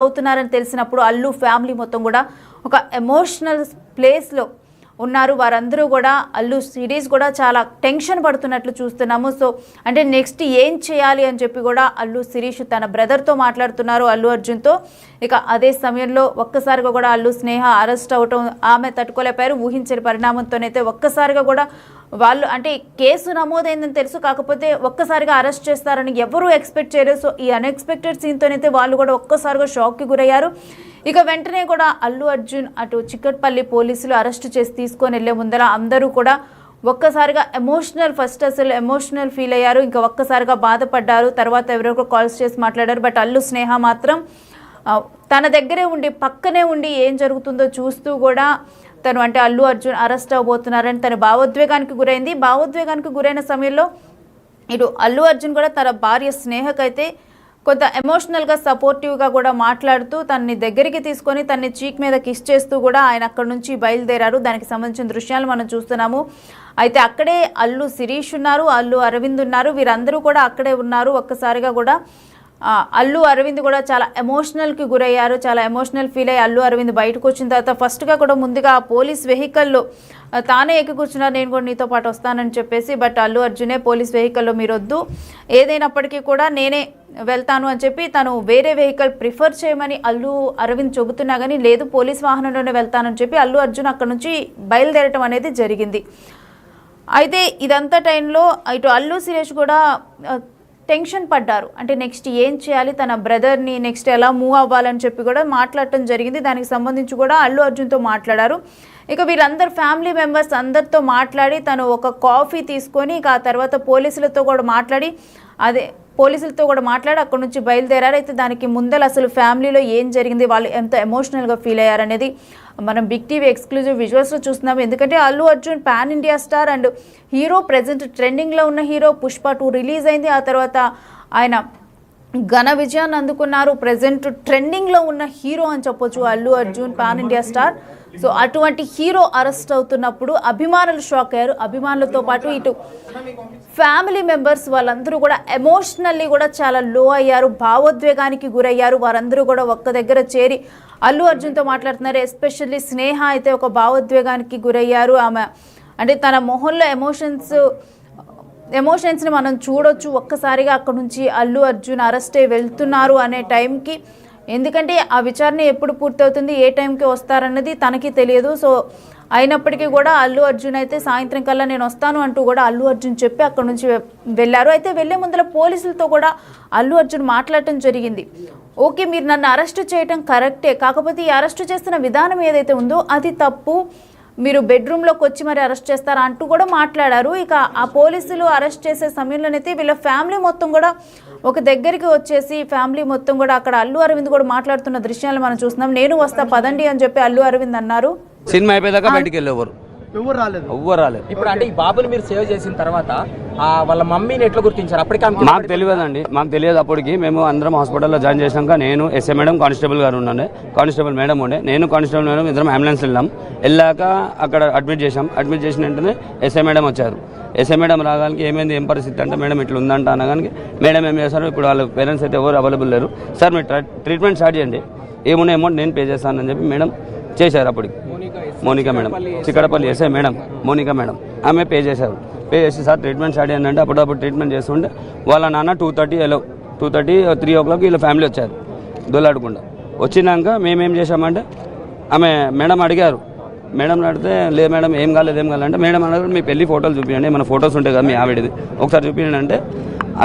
అవుతున్నారని తెలిసినప్పుడు అల్లు ఫ్యామిలీ మొత్తం కూడా ఒక ఎమోషనల్ ప్లేస్లో ఉన్నారు. వారందరూ కూడా అల్లు సిరీస్ కూడా చాలా టెన్షన్ పడుతున్నట్లు చూస్తున్నాము. సో అంటే నెక్స్ట్ ఏం చేయాలి అని చెప్పి కూడా అల్లు శిరీష్ తన బ్రదర్తో మాట్లాడుతున్నారు అల్లు అర్జున్తో. ఇక అదే సమయంలో ఒక్కసారిగా కూడా అల్లు స్నేహ అరెస్ట్ అవటం ఆమె తట్టుకోలేపారు. ఊహించని పరిణామంతోనైతే ఒక్కసారిగా కూడా వాళ్ళు అంటే కేసు నమోదైందని తెలుసు, కాకపోతే ఒక్కసారిగా అరెస్ట్ చేస్తారని ఎవరూ ఎక్స్పెక్ట్ చేయలేదు. సో ఈ అన్ఎక్స్పెక్టెడ్ సీన్తోనైతే వాళ్ళు కూడా ఒక్కసారిగా షాక్కి గురయ్యారు. ఇక వెంటనే కూడా అల్లు అర్జున్ అటు చిక్కట్పల్లి పోలీసులు అరెస్ట్ చేసి తీసుకొని వెళ్లే ముందర అందరూ కూడా ఒక్కసారిగా ఫస్ట్ అసలు ఎమోషనల్ ఫీల్ అయ్యారు. ఇంకా ఒక్కసారిగా బాధపడ్డారు. తర్వాత ఎవరెవరో కాల్స్ చేసి మాట్లాడారు. బట్ అల్లు స్నేహ మాత్రం తన దగ్గరే ఉండి పక్కనే ఉండి ఏం జరుగుతుందో చూస్తూ కూడా తను అంటే అల్లు అర్జున్ అరెస్ట్ అవబోతున్నారని తన భావోద్వేగానికి గురైంది. భావోద్వేగానికి గురైన సమయంలో ఇటు అల్లు అర్జున్ కూడా తన భార్య స్నేహకైతే కొంత ఎమోషనల్గా సపోర్టివ్గా కూడా మాట్లాడుతూ తనని దగ్గరికి తీసుకొని తనని చీక్ మీద కిస్ చేస్తూ కూడా ఆయన అక్కడి నుంచి బయలుదేరారు. దానికి సంబంధించిన దృశ్యాలు మనం చూస్తున్నాము. అయితే అక్కడే అల్లు శిరీష్ ఉన్నారు, అల్లు అరవింద్ ఉన్నారు, వీరందరూ కూడా అక్కడే ఉన్నారు. ఒక్కసారిగా కూడా అల్లు అరవింద్ కూడా చాలా ఎమోషనల్కి గురయ్యారు. చాలా ఎమోషనల్ ఫీల్ అయ్యి అల్లు అరవింద్ బయటకు వచ్చిన తర్వాత ఫస్ట్గా కూడా ముందుగా పోలీస్ వెహికల్లో తానే ఎక్కి కూర్చున్నారు, నేను కూడా నీతో పాటు వస్తానని చెప్పేసి. బట్ అల్లు అర్జునే పోలీస్ వెహికల్లో మీరు వద్దు, ఏదైనప్పటికీ కూడా నేనే వెళ్తాను అని చెప్పి తను వేరే వెహికల్ ప్రిఫర్ చేయమని అల్లు అరవింద్ చెబుతున్నా కానీ లేదు పోలీస్ వాహనంలోనే వెళ్తానని చెప్పి అల్లు అర్జున్ అక్కడ నుంచి బయలుదేరటం అనేది జరిగింది. అయితే ఇదంతా టైంలో ఇటు అల్లు శిరీష్ కూడా టెన్షన్ పడ్డారు. అంటే నెక్స్ట్ ఏం చేయాలి, తన బ్రదర్ని నెక్స్ట్ ఎలా మూవ్ అవ్వాలని చెప్పి కూడా మాట్లాడటం జరిగింది. దానికి సంబంధించి కూడా అల్లు అర్జున్తో మాట్లాడారు. ఇక వీరందరు ఫ్యామిలీ మెంబర్స్ అందరితో మాట్లాడి తను ఒక కాఫీ తీసుకొని ఇక ఆ తర్వాత పోలీసులతో కూడా మాట్లాడి అక్కడ నుంచి బయలుదేరారు. అయితే దానికి ముందర అసలు ఫ్యామిలీలో ఏం జరిగింది, వాళ్ళు ఎంత ఎమోషనల్గా ఫీల్ అయ్యారనేది మనం బిగ్ టీవీ ఎక్స్క్లూజివ్ విజువల్స్లో చూస్తున్నాము. ఎందుకంటే Allu Arjun pan India star and hero, present ట్రెండింగ్లో ఉన్న హీరో. పుష్ప 2 రిలీజ్ అయింది, ఆ తర్వాత ఆయన ఘన విజయాన్ని అందుకున్నారు. ప్రజెంట్ ట్రెండింగ్లో ఉన్న హీరో అని చెప్పొచ్చు Allu Arjun, pan India star. So అటువంటి హీరో అరెస్ట్ అవుతున్నప్పుడు అభిమానులు షాక్ అయ్యారు. అభిమానులతో పాటు ఇటు ఫ్యామిలీ మెంబర్స్ వాళ్ళందరూ కూడా ఎమోషనల్లీ కూడా చాలా లో అయ్యారు, భావోద్వేగానికి గురయ్యారు. వారందరూ కూడా ఒక్క దగ్గర చేరి అల్లు అర్జున్తో మాట్లాడుతున్నారు. ఎస్పెషల్లీ స్నేహ అయితే ఒక భావోద్వేగానికి గురయ్యారు. ఆమె అంటే తన మొహంలో ఎమోషన్స్ని మనం చూడొచ్చు. ఒక్కసారిగా అక్కడ నుంచి అల్లు అర్జున్ అరెస్ట్ అయ్యి వెళ్తున్నారు అనే టైంకి, ఎందుకంటే ఆ విచారణ ఎప్పుడు పూర్తవుతుంది, ఏ టైంకి వస్తారన్నది తనకి తెలియదు. సో అయినప్పటికీ కూడా అల్లు అర్జున్ అయితే సాయంత్రం కల్లా నేను వస్తాను అంటూ కూడా అల్లు అర్జున్ చెప్పి అక్కడ నుంచి వెళ్ళారు. అయితే వెళ్లే ముందర పోలీసులతో కూడా అల్లు అర్జున్ మాట్లాడటం జరిగింది. ఓకే, మీరు నన్ను అరెస్ట్ చేయడం కరెక్టే, కాకపోతే ఈ అరెస్ట్ చేస్తున్న విధానం ఏదైతే ఉందో అది తప్పు, మీరు బెడ్రూమ్లోకి వచ్చి మరి అరెస్ట్ చేస్తారా అంటూ కూడా మాట్లాడారు. ఇక ఆ పోలీసులు అరెస్ట్ చేసే సమయంలోనైతే వీళ్ళ ఫ్యామిలీ మొత్తం కూడా ఒక దగ్గరికి వచ్చేసి ఫ్యామిలీ మొత్తం కూడా అక్కడ అల్లు అరవింద్ కూడా మాట్లాడుతున్న దృశ్యాలు మనం చూస్తున్నాం. నేను వస్తా పదండి అని చెప్పి అల్లు అరవింద్ అన్నారు. సినిమా అయిపోయాక బయటికి వెళ్ళేవారు, ఎవరు రాలేదు. ఇప్పుడు అంటే ఈ బాబుని మీరు సేవ్ చేసిన తర్వాత వాళ్ళ మమ్మీని ఎట్లా గుర్తించారు? అప్పటికి మాకు తెలియదండి, మాకు తెలియదు. అప్పటికి మేము అందరం హాస్పిటల్లో జాయిన్ చేసినాక నేను ఎస్ఐ మేడం, కానిస్టేబుల్ గారు ఉండే, కానిస్టేబుల్ మేడం ఉండే, నేను కానిస్టేబుల్ మేడం ఇద్దరం అంబులెన్స్ వెళ్ళాక అక్కడ అడ్మిట్ చేసిన వెంటనే ఎస్ఐ మేడం వచ్చారు. ఎస్ఐ మేడం రాగానికి ఏమైంది, ఏం పరిస్థితి అంటే మేడం ఇట్లా ఉందంట అనగానికి మేడం ఏం చేస్తారు, ఇప్పుడు వాళ్ళ పేరెంట్స్ అయితే ఎవరు అవైలబుల్ లేరు, సార్ మీరు ట్రీట్మెంట్ స్టార్ట్ చేయండి, ఏమున్నా అమౌంట్ నేను పే చేస్తానని చెప్పి మేడం చేశారు. అప్పటికి Monica madam, Chikkadpally SI madam Monica madam ఆమె పే చేశారు. పే చేసి సార్ ట్రీట్మెంట్ స్టార్ట్ చేయండి అంటే అప్పుడప్పుడు ట్రీట్మెంట్ చేస్తుంటే వాళ్ళ నాన్న 2:30 3 o'clock వీళ్ళ ఫ్యామిలీ వచ్చారు దొల్లాడకుండా. వచ్చినాక మేమేం చేసామంటే ఆమె మేడం అడిగారు, మేడం అడిగితే లేదు మేడం ఏం కాలేదంటే మేడం అడిగారు మీ పెళ్లి ఫోటోలు చూపించండి, మన ఫొటోస్ ఉంటాయి కదా మీ ఆవిడది ఒకసారి చూపించండి అంటే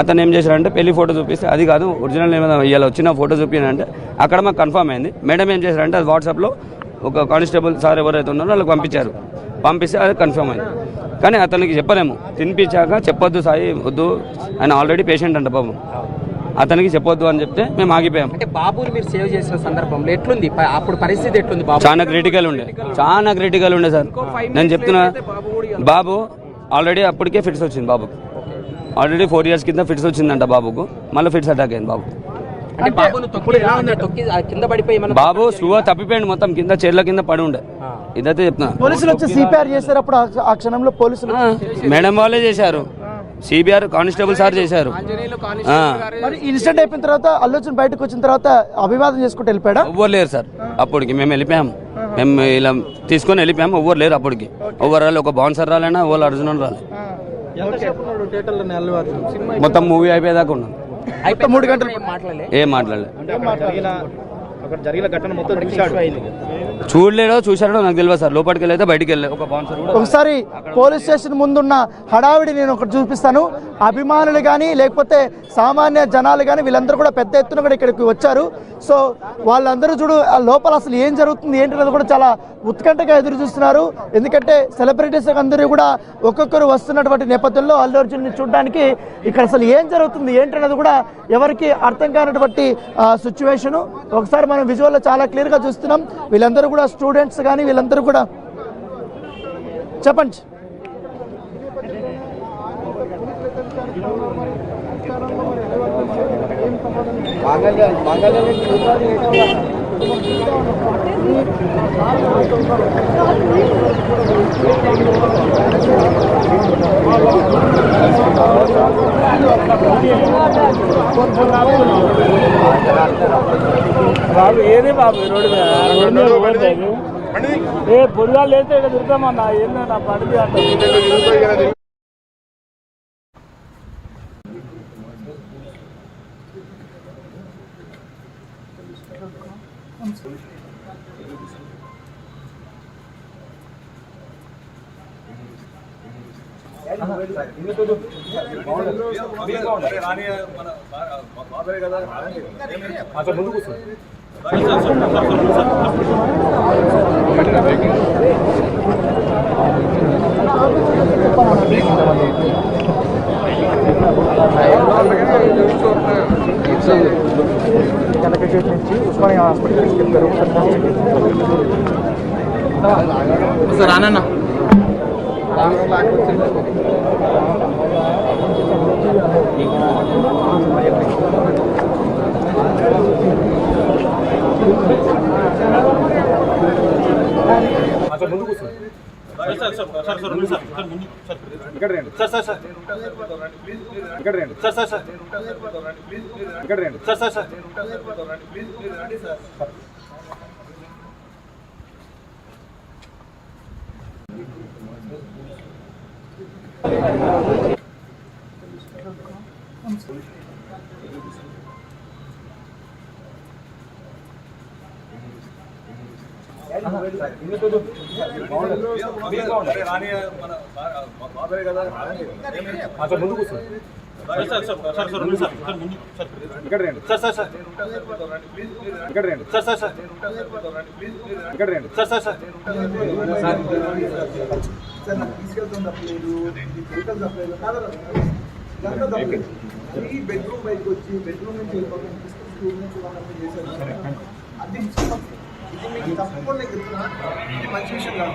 అతను ఏం చేశారంటే పెళ్లి ఫోటో చూపిస్తే అది కాదు ఒరిజినల్ ఏమైనా ఇలా వచ్చిన ఫోటో చూపించండి అక్కడ మాకు కన్ఫర్మ్ అయింది. మేడం ఏం చేశారంటే అది వాట్సాప్లో ఒక కానిస్టేబుల్ సార్ ఎవరైతే ఉన్నారో వాళ్ళకి పంపిస్తే అది కన్ఫర్మ్ అయింది. కానీ అతనికి చెప్పలేము, తినిపించాక చెప్పొద్దు సాయి వద్దు, ఆయన ఆల్రెడీ పేషెంట్ అంట బాబు, అతనికి చెప్పొద్దు అని చెప్తే మేము ఆగిపోయాం. అంటే బాబుని మీరు సేవ్ చేసిన సందర్భంలో ఎట్లుంది అప్పుడు పరిస్థితి ఎట్లుంది? చాలా క్రిటికల్ ఉండే సార్. నేను చెప్తున్నా, బాబు ఆల్రెడీ అప్పటికే ఫిట్స్ వచ్చింది బాబుకు, ఆల్రెడీ 4 years కింద ఫిట్స్ వచ్చిందంట బాబుకు, మళ్ళీ ఫిట్స్ అటాక్ అయింది బాబు. బాబు స్లో తప్పిపోయింది, మొత్తం కింద చైర్ల కింద పడి ఉండే. ఇదైతే చెప్తున్నా. పోలీసులు వచ్చి సిపిఆర్ చేశారు అప్పుడు ఆ క్షణంలో పోలీసులు మేడం వాళ్ళే చేశారు. సిబిఆర్ కానిస్టేబుల్ సార్ చేశారు. మరి ఇన్సిడెంట్ అయిపోయిన తర్వాత అల్లు అర్జున్ బయటకు వచ్చిన తర్వాత అభివాదం చేసుకుంటూ వెళ్ళిపోయాడా? ఎవ్వరు లేరు సార్ అప్పటికి. మేము వెళ్ళిపోయాము, మేము ఇలా తీసుకొని వెళ్ళిపోయాము. ఎవ్వరు లేరు అప్పటికి. ఎవ్వరు రాలి, ఒక బౌన్సర్ రాలేనా ఎవరు అర్జున్ రాలి. మొత్తం మూవీ అయిపోయేదాకా ఉన్నాం. 3 గంటలు ఏం మాట్లాడలేదు. చూడలేడో చూశాడో నాకు తెలియదు సార్. లోపలికి వెళ్ళైతే బయటికి వెళ్ళలేదు. ఒక బౌన్సర్ కూడా. ఒకసారి పోలీస్ స్టేషన్ ముందున్న హడావిడి నేను ఒకటి చూపిస్తాను. అభిమానులు కానీ లేకపోతే సామాన్య జనాలు కానీ వీళ్ళందరూ కూడా పెద్ద ఎత్తున కూడా ఇక్కడికి వచ్చారు. సో వాళ్ళందరూ చూడు ఆ లోపల అసలు ఏం జరుగుతుంది ఏంటనేది కూడా చాలా ఉత్కంఠగా ఎదురు చూస్తున్నారు. ఎందుకంటే సెలబ్రిటీస్ అందరూ కూడా ఒక్కొక్కరు వస్తున్నటువంటి నేపథ్యంలో అల్లు అర్జున్ని చూడడానికి ఇక్కడ అసలు ఏం జరుగుతుంది ఏంటనేది కూడా ఎవరికి అర్థం కానటువంటి సిచ్యువేషను. ఒకసారి మనం విజువల్లో చాలా క్లియర్గా చూస్తున్నాం. వీళ్ళందరూ కూడా స్టూడెంట్స్ కానీ వీళ్ళందరూ కూడా చెప్పండి. బాబు ఏది బాబు రోడ్డు ఏ పొడిగా లేస్తే ఇక్కడ తిరుగుతామన్నా ఏంటన్నా పడితే అంటే కనకగేట్ నుంచి ఉస్మానియా హాస్పిటల్ తీసుకెళ్తారు. రానన్నా బెడ్రూమ్ బయటకు వచ్చి బెడ్రూమ్ నుంచి అది మీకు తప్పకుండా చెప్తున్నా. ఇది మంచి విషయం కాదు.